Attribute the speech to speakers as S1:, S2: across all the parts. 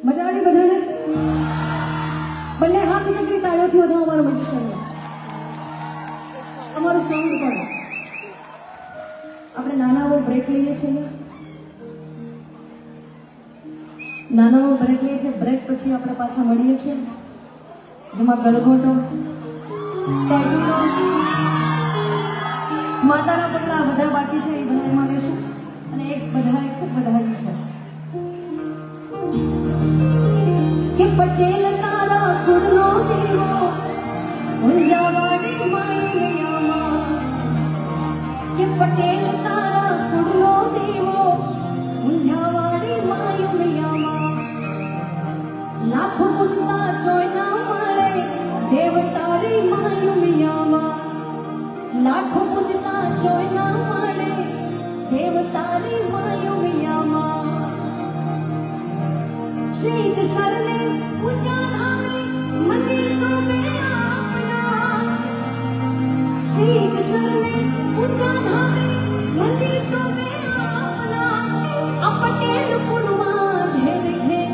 S1: મજા આવી બધાને? બંને હાથ ચકરી તાળીઓથી વધાવો અમારો મ્યુઝિશિયન. અમારું સોંગ પણ આપણે નાના એવો બ્રેક લઈએ છીએ. નાનો એવો બ્રેક લઈએ છીએ. બ્રેક પછી આપણે પાછા મળીએ છીએ, જેમાં ગલગોટો, ટેટુનો, માતાના પગલા બધા બાકી છે એ બધા એમાં લેશું. અને એક બધાએ ખૂબ બધાયું છે કે પટેલ તારા કુળનો દેવો ઊંઝાવાડી માયયામાં, કે પટેલ તારા કુળનો દેવો ઊંઝાવાડી માયયામાં. લાખો પૂછતા ચોય ના મળે દેવ તારી માયયામાં. લાખો પૂછતા ચોય ના મળે દેવ તારી માયયામાં. શીત શરણે ઊંચા ધામે મંદિર શોભે આપના. શીત શરણે ઊંચા ધામે મંદિર શોભે આપના. આ પટેલ કુળમાં ઘેર ઘેર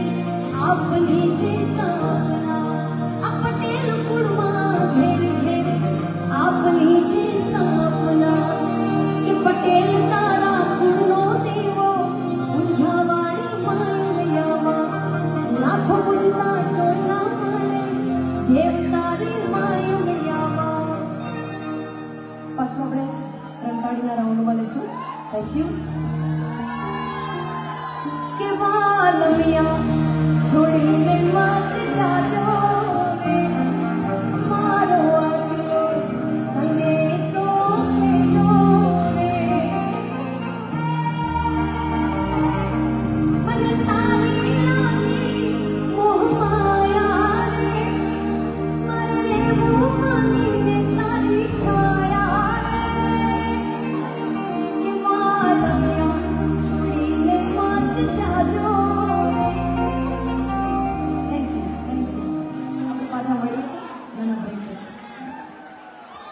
S1: આપની છે સ્થાપના. આ પટેલ કુળમાં ઘેર ઘેર આપની છે સ્થાપના. કે પટેલ તારા કુળનો દેવો ઊંઝાવાડી માયયામાં. લાખો પૂજતા ચોરના મળે દેવ તારી માયયામાં. પાછું આપણે રંગાડીના રાઉન્ડમાં લઈશું. Thank you. કે વાલમિયા